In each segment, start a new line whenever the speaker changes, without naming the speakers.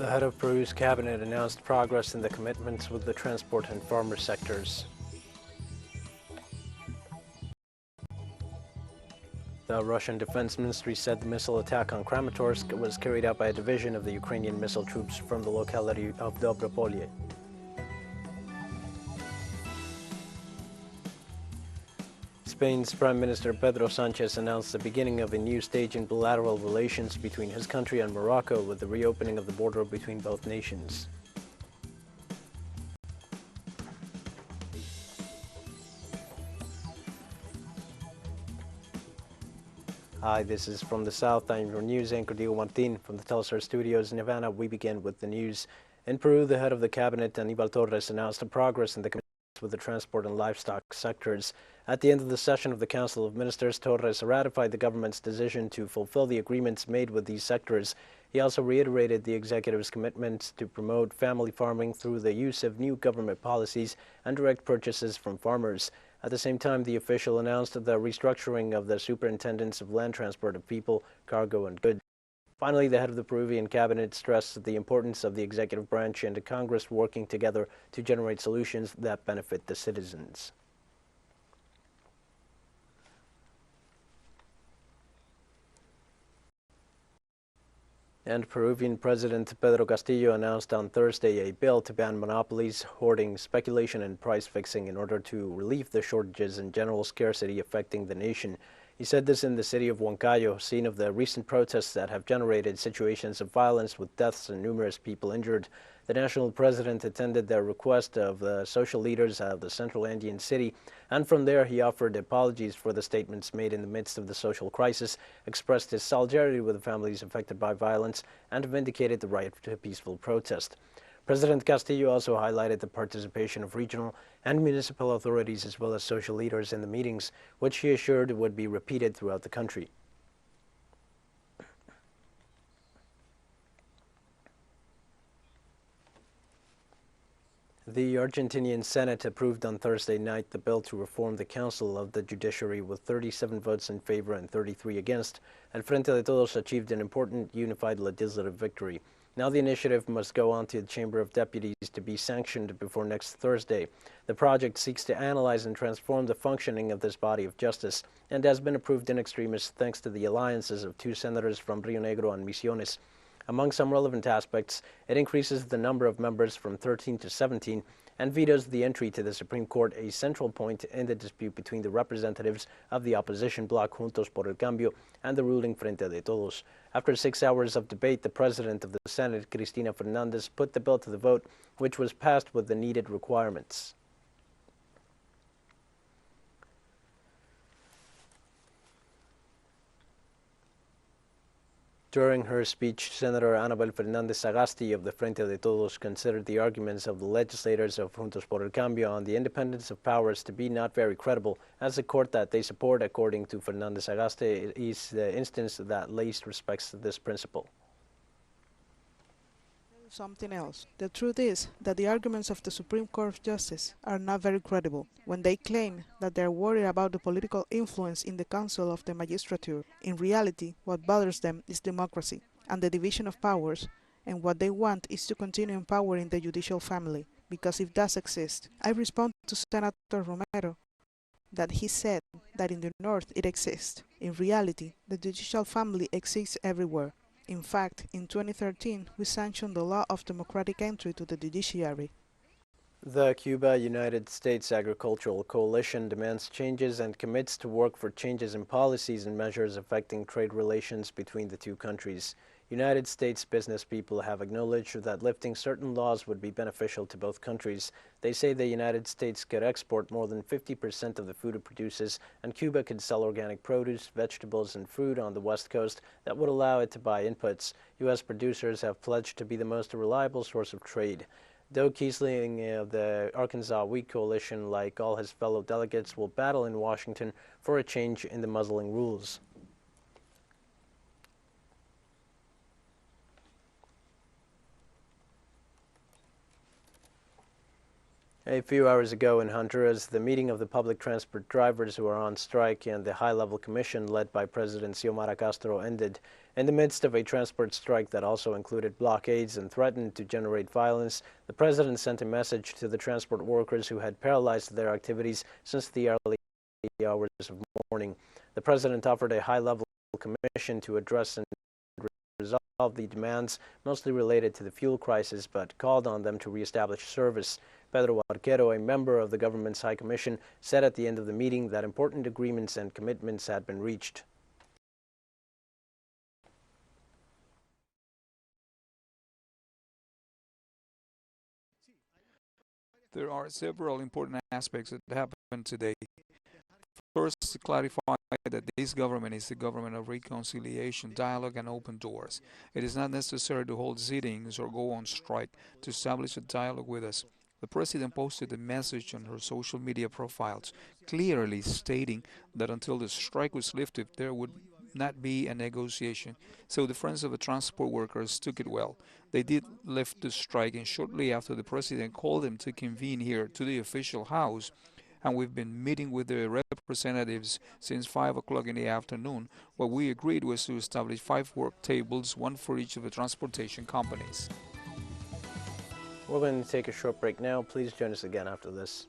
The head of Peru's cabinet announced progress in the commitments with the transport and farmer sectors. The Russian Defense Ministry said the missile attack on Kramatorsk was carried out by a division of the Ukrainian missile troops from the locality of Dobropolye. Spain's Prime Minister Pedro Sánchez announced the beginning of a new stage in bilateral relations between his country and Morocco with the reopening of the border between both nations. Hi, this is From the South. I'm your news anchor, Diego Martin, from the Telesur studios in Havana. We begin with the news. In Peru, the head of the cabinet, Aníbal Torres, announced a progress in the commitments with the transport and livestock sectors. At the end of the session of the Council of Ministers, Torres ratified the government's decision to fulfill the agreements made with these sectors. He also reiterated the executive's commitment to promote family farming through the use of new government policies and direct purchases from farmers. At the same time, the official announced the restructuring of the superintendents of land transport of people, cargo, and goods. Finally, the head of the Peruvian cabinet stressed the importance of the executive branch and Congress working together to generate solutions that benefit the citizens. And Peruvian President Pedro Castillo announced on Thursday a bill to ban monopolies, hoarding, speculation, and price fixing in order to relieve the shortages and general scarcity affecting the nation. He said this in the city of Huancayo, scene of the recent protests that have generated situations of violence with deaths and numerous people injured. The national president attended the request of the social leaders of the central Andean city, and from there he offered apologies for the statements made in the midst of the social crisis, expressed his solidarity with the families affected by violence, and vindicated the right to peaceful protest. President Castillo also highlighted the participation of regional and municipal authorities as well as social leaders in the meetings, which he assured would be repeated throughout the country. The Argentinian Senate approved on Thursday night the bill to reform the Council of the Judiciary with 37 votes in favor and 33 against, and Frente de Todos achieved an important unified legislative victory. Now the initiative must go on to the Chamber of Deputies to be sanctioned before next Thursday. The project seeks to analyze and transform the functioning of this body of justice and has been approved in extremis thanks to the alliances of two senators from Rio Negro and Misiones. Among some relevant aspects, it increases the number of members from 13 to 17 and vetoes the entry to the Supreme Court, a central point in the dispute between the representatives of the opposition bloc Juntos por el Cambio and the ruling Frente de Todos. After 6 hours of debate, the president of the Senate, Cristina Fernández, put the bill to the vote, which was passed with the needed requirements. During her speech, Senator Anabel Fernández Sagasti of the Frente de Todos considered the arguments of the legislators of Juntos por el Cambio on the independence of powers to be not very credible, as the court that they support, according to Fernández Sagasti, is the instance that least respects this principle.
Something else. The truth is that the arguments of the Supreme Court of Justice are not very credible when they claim that they are worried about the political influence in the Council of the Magistrature. In reality, what bothers them is democracy and the division of powers, and what they want is to continue empowering the judicial family, because if that exists, I respond to Senator Romero that he said that in the North it exists. In reality, the judicial family exists everywhere. In fact, in 2013, we sanctioned the law of democratic entry to the judiciary.
The Cuba-United States Agricultural Coalition demands changes and commits to work for changes in policies and measures affecting trade relations between the two countries. United States business people have acknowledged that lifting certain laws would be beneficial to both countries. They say the United States could export more than 50% of the food it produces, and Cuba could sell organic produce, vegetables, and fruit on the West Coast that would allow it to buy inputs. U.S. producers have pledged to be the most reliable source of trade. Doug Kiesling of the Arkansas Wheat Coalition, like all his fellow delegates, will battle in Washington for a change in the muzzling rules. A few hours ago in Honduras, the meeting of the public transport drivers who are on strike and the high-level commission led by President Xiomara Castro ended in the midst of a transport strike that also included blockades and threatened to generate violence. The president sent a message to the transport workers who had paralyzed their activities since the early hours of morning. The president offered a high-level commission to address and resolve the demands mostly related to the fuel crisis, but called on them to reestablish service. Pedro Arquero, a member of the government's High Commission, said at the end of the meeting that important agreements and commitments had been reached.
There are several important aspects that happened today. First, to clarify that this government is the government of reconciliation, dialogue, and open doors. It is not necessary to hold sittings or go on strike to establish a dialogue with us. The president posted a message on her social media profiles, clearly stating that until the strike was lifted, there would not be a negotiation. So the friends of the transport workers took it well. They did lift the strike, and shortly after, the president called them to convene here to the official house, and we've been meeting with the representatives since 5 o'clock in the afternoon. What we agreed was to establish 5 work tables, one for each of the transportation companies.
We're going to take a short break now. Please join us again after this.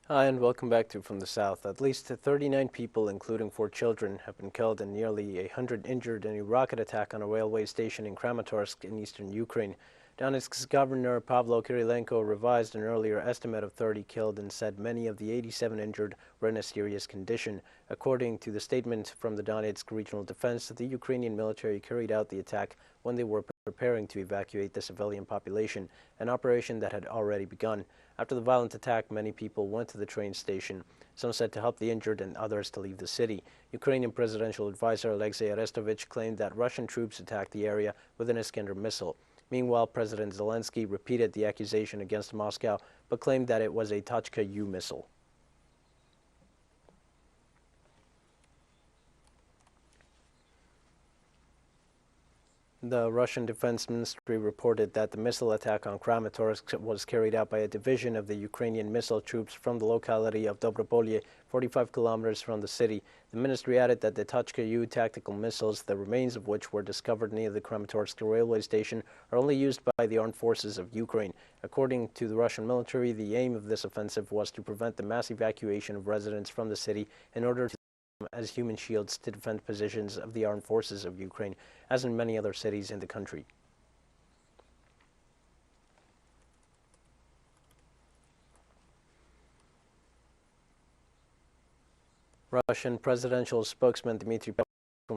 Hi, and welcome back to From the South. At least 39 people, including 4 children, have been killed and nearly 100 injured in a rocket attack on a railway station in Kramatorsk in eastern Ukraine. Donetsk's Governor Pavlo Kyrylenko revised an earlier estimate of 30 killed and said many of the 87 injured were in a serious condition. According to the statement from the Donetsk Regional Defense, the Ukrainian military carried out the attack when they were preparing to evacuate the civilian population, an operation that had already begun. After the violent attack, many people went to the train station, some said to help the injured and others to leave the city. Ukrainian presidential advisor Alexei Arestovich claimed that Russian troops attacked the area with an Iskander missile. Meanwhile, President Zelensky repeated the accusation against Moscow, but claimed that it was a Tochka-U missile. The Russian Defense Ministry reported that the missile attack on Kramatorsk was carried out by a division of the Ukrainian missile troops from the locality of Dobropolye, 45 kilometers from the city. The ministry added that the Tochka-U tactical missiles, the remains of which were discovered near the Kramatorsk railway station, are only used by the armed forces of Ukraine. According to the Russian military, the aim of this offensive was to prevent the mass evacuation of residents from the city in order to as human shields to defend positions of the armed forces of Ukraine, as in many other cities in the country. Russian presidential spokesman Dmitry Peskov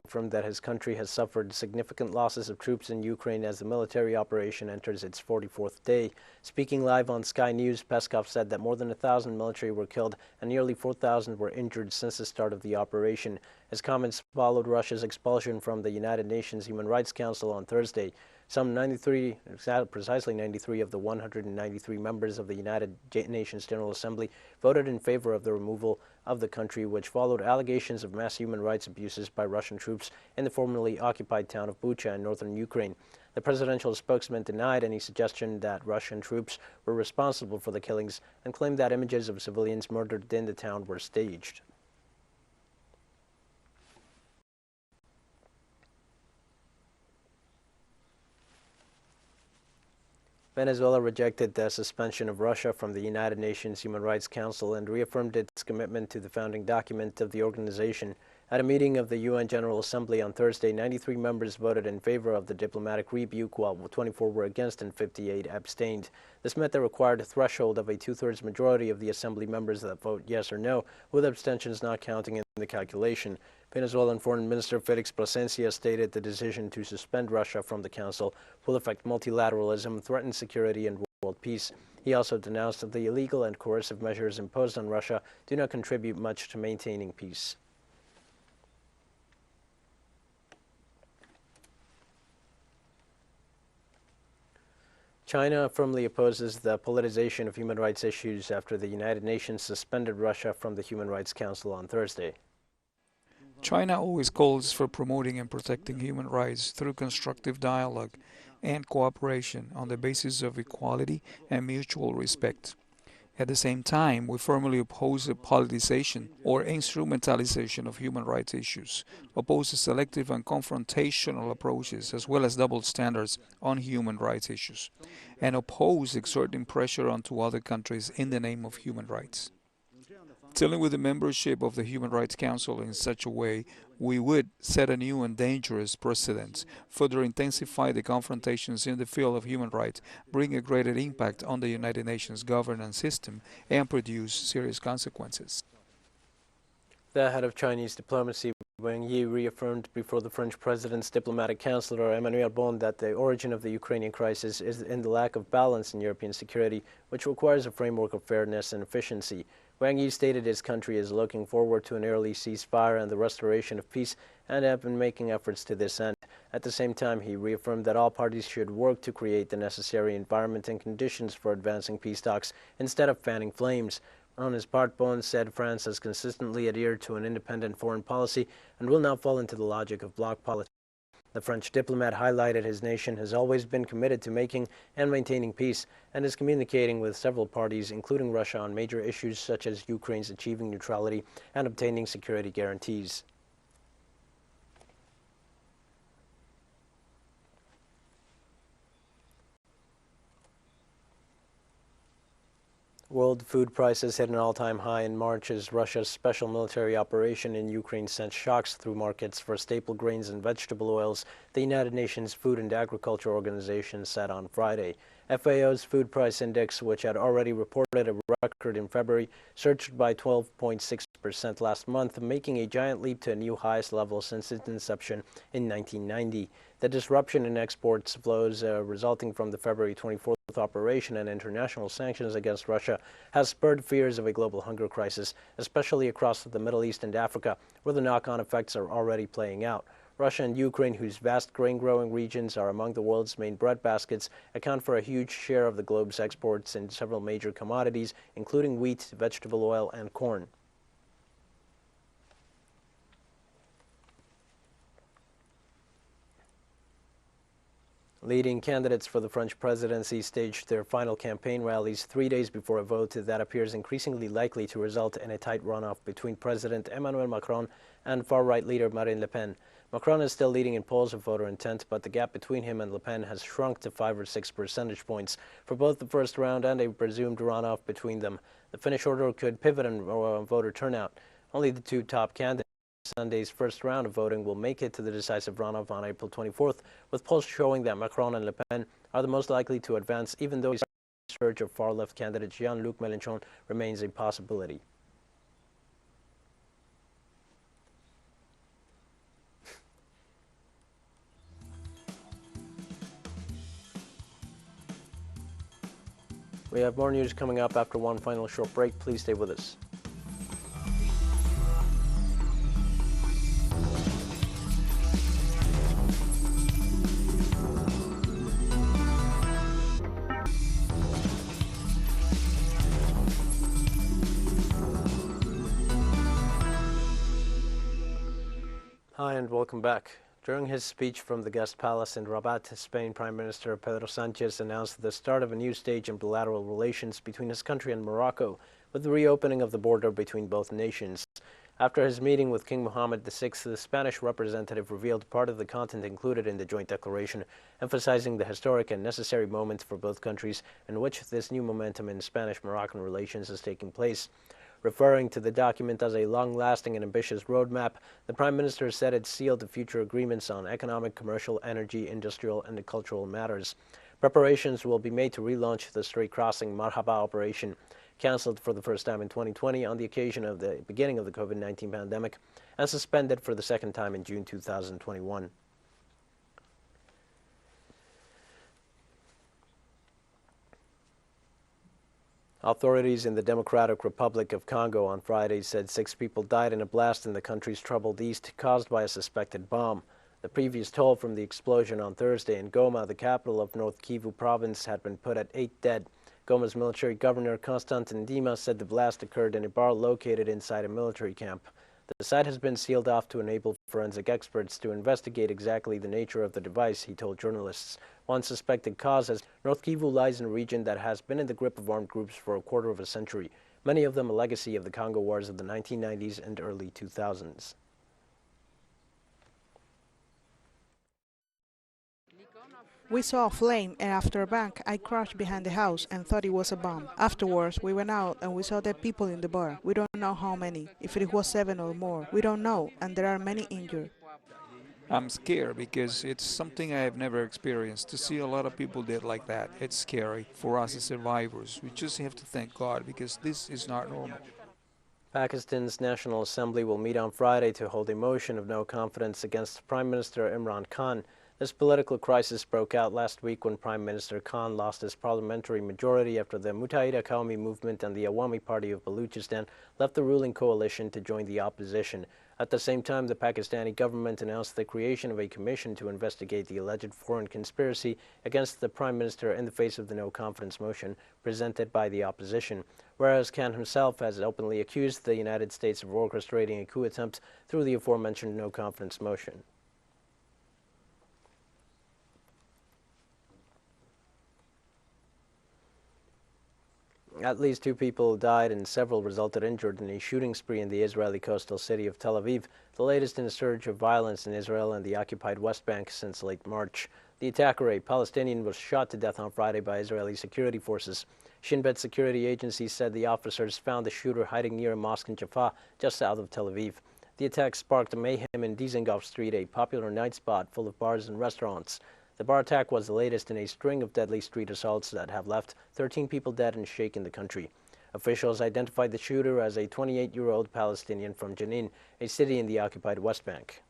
confirmed that his country has suffered significant losses of troops in Ukraine as the military operation enters its 44th day. Speaking live on Sky News, Peskov said that more than 1,000 military were killed and nearly 4,000 were injured since the start of the operation. His comments followed Russia's expulsion from the United Nations Human Rights Council on Thursday. Precisely 93 of the 193 members of the United Nations General Assembly voted in favor of the removal of the country, which followed allegations of mass human rights abuses by Russian troops in the formerly occupied town of Bucha in northern Ukraine. The presidential spokesman denied any suggestion that Russian troops were responsible for the killings and claimed that images of civilians murdered in the town were staged. Venezuela rejected the suspension of Russia from the United Nations Human Rights Council and reaffirmed its commitment to the founding document of the organization. At a meeting of the UN General Assembly on Thursday, 93 members voted in favor of the diplomatic rebuke, while 24 were against and 58 abstained. This met the required threshold of a two-thirds majority of the Assembly members that vote yes or no, with abstentions not counting in the calculation. Venezuelan Foreign Minister Felix Plasencia stated the decision to suspend Russia from the Council will affect multilateralism, threaten security, and world peace. He also denounced that the illegal and coercive measures imposed on Russia do not contribute much to maintaining peace. China firmly opposes the politicization of human rights issues after the United Nations suspended Russia from the Human Rights Council on Thursday.
China always calls for promoting and protecting human rights through constructive dialogue and cooperation on the basis of equality and mutual respect. At the same time, we firmly oppose the politicization or instrumentalization of human rights issues, oppose selective and confrontational approaches as well as double standards on human rights issues, and oppose exerting pressure onto other countries in the name of human rights. Dealing with the membership of the Human Rights Council in such a way, we would set a new and dangerous precedent, further intensify the confrontations in the field of human rights, bring a greater impact on the United Nations governance system, and produce serious consequences.
The head of Chinese diplomacy, Wang Yi, reaffirmed before the French president's diplomatic counselor, Emmanuel Bon, that the origin of the Ukrainian crisis is in the lack of balance in European security, which requires a framework of fairness and efficiency. Wang Yi stated his country is looking forward to an early ceasefire and the restoration of peace and have been making efforts to this end. At the same time, he reaffirmed that all parties should work to create the necessary environment and conditions for advancing peace talks instead of fanning flames. On his part, Bon said France has consistently adhered to an independent foreign policy and will not fall into the logic of bloc politics. The French diplomat highlighted his nation has always been committed to making and maintaining peace and is communicating with several parties, including Russia, on major issues such as Ukraine's achieving neutrality and obtaining security guarantees. World food prices hit an all-time high in March as Russia's special military operation in Ukraine sent shocks through markets for staple grains and vegetable oils, the United Nations Food and Agriculture Organization said on Friday. FAO's food price index, which had already reported a record in February, surged by 12.6% last month, making a giant leap to a new highest level since its inception in 1990. The disruption in exports flows resulting from the February 24th operation and international sanctions against Russia has spurred fears of a global hunger crisis, especially across the Middle East and Africa, where the knock-on effects are already playing out. Russia and Ukraine, whose vast grain-growing regions are among the world's main breadbaskets, account for a huge share of the globe's exports in several major commodities, including wheat, vegetable oil, and corn. Leading candidates for the French presidency staged their final campaign rallies 3 days before a vote that appears increasingly likely to result in a tight runoff between President Emmanuel Macron and far-right leader Marine Le Pen. Macron is still leading in polls of voter intent, but the gap between him and Le Pen has shrunk to 5 or 6 percentage points for both the first round and a presumed runoff between them. The finish order could pivot on voter turnout. Only the two top candidates Sunday's first round of voting will make it to the decisive runoff on April 24th, with polls showing that Macron and Le Pen are the most likely to advance, even though a surge of far-left candidate Jean-Luc Mélenchon remains a possibility. We have more news coming up after one final short break. Please stay with us. Hi and welcome back. During his speech from the guest palace in Rabat, Spain Prime Minister Pedro Sánchez announced the start of a new stage in bilateral relations between his country and Morocco, with the reopening of the border between both nations. After his meeting with King Mohammed VI, the Spanish representative revealed part of the content included in the joint declaration, emphasizing the historic and necessary moment for both countries in which this new momentum in Spanish-Moroccan relations is taking place. Referring to the document as a long-lasting and ambitious roadmap, the Prime Minister said it sealed the future agreements on economic, commercial, energy, industrial, and cultural matters. Preparations will be made to relaunch the Strait Crossing Marhaba operation, cancelled for the first time in 2020 on the occasion of the beginning of the COVID-19 pandemic, and suspended for the second time in June 2021. Authorities in the Democratic Republic of Congo on Friday said 6 people died in a blast in the country's troubled east caused by a suspected bomb. The previous toll from the explosion on Thursday in Goma, the capital of North Kivu province, had been put at 8 dead. Goma's military governor, Constantin Dima, said the blast occurred in a bar located inside a military camp. The site has been sealed off to enable forensic experts to investigate exactly the nature of the device, he told journalists. One suspected cause is North Kivu lies in a region that has been in the grip of armed groups for a quarter of a century, many of them a legacy of the Congo Wars of the 1990s and early 2000s.
We saw a flame, and after a bang, I crouched behind the house and thought it was a bomb. Afterwards, we went out and we saw dead people in the bar. We don't know how many, if it was 7 or more. We don't know, and there are many injured.
I'm scared because it's something I have never experienced. To see a lot of people dead like that, it's scary for us as survivors. We just have to thank God because this is not normal.
Pakistan's National Assembly will meet on Friday to hold a motion of no confidence against Prime Minister Imran Khan. This political crisis broke out last week when Prime Minister Khan lost his parliamentary majority after the Muttahida Qawmi movement and the Awami Party of Baluchistan left the ruling coalition to join the opposition. At the same time, the Pakistani government announced the creation of a commission to investigate the alleged foreign conspiracy against the Prime Minister in the face of the no-confidence motion presented by the opposition, whereas Khan himself has openly accused the United States of orchestrating a coup attempt through the aforementioned no-confidence motion. At least 2 people died and several resulted injured in a shooting spree in the Israeli coastal city of Tel Aviv, the latest in a surge of violence in Israel and the occupied West Bank since late March. The attacker, a Palestinian, was shot to death on Friday by Israeli security forces. Shin Bet security agencies said the officers found the shooter hiding near a mosque in Jaffa, just south of Tel Aviv. The attack sparked mayhem in Dizengoff Street, a popular night spot full of bars and restaurants. The bar attack was the latest in a string of deadly street assaults that have left 13 people dead and shaken the country. Officials identified the shooter as a 28-year-old Palestinian from Jenin, a city in the occupied West Bank.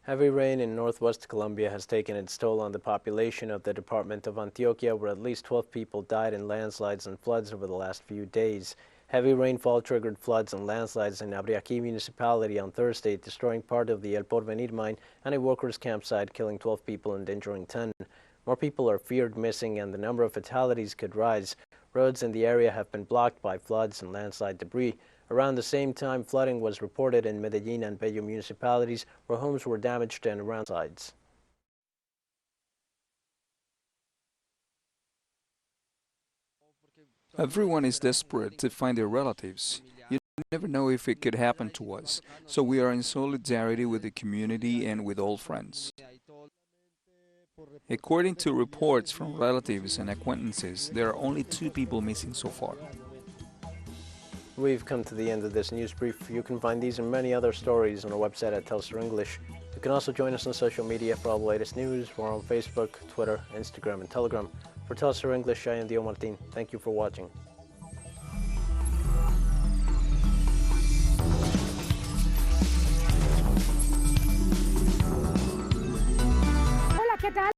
Heavy rain in northwest Colombia has taken its toll on the population of the department of Antioquia, where at least 12 people died in landslides and floods over the last few days. Heavy rainfall triggered floods and landslides in Abriaqui municipality on Thursday, destroying part of the El Porvenir mine and a workers' campsite, killing 12 people and injuring 10. More people are feared missing, and the number of fatalities could rise. Roads in the area have been blocked by floods and landslide debris. Around the same time, flooding was reported in Medellin and Bello municipalities, where homes were damaged and around sides.
Everyone is desperate to find their relatives. You never know if it could happen to us, so we are in solidarity with the community and with all friends. According to reports from relatives and acquaintances, there are only 2 people missing so far.
We've come to the end of this news brief. You can find these and many other stories on our website at Telstar English. You can also join us on social media for all the latest news. We're on Facebook, Twitter, Instagram, and Telegram. For Telstar English, I am Dio Martin. Thank you for watching.
Hola, ¿qué tal?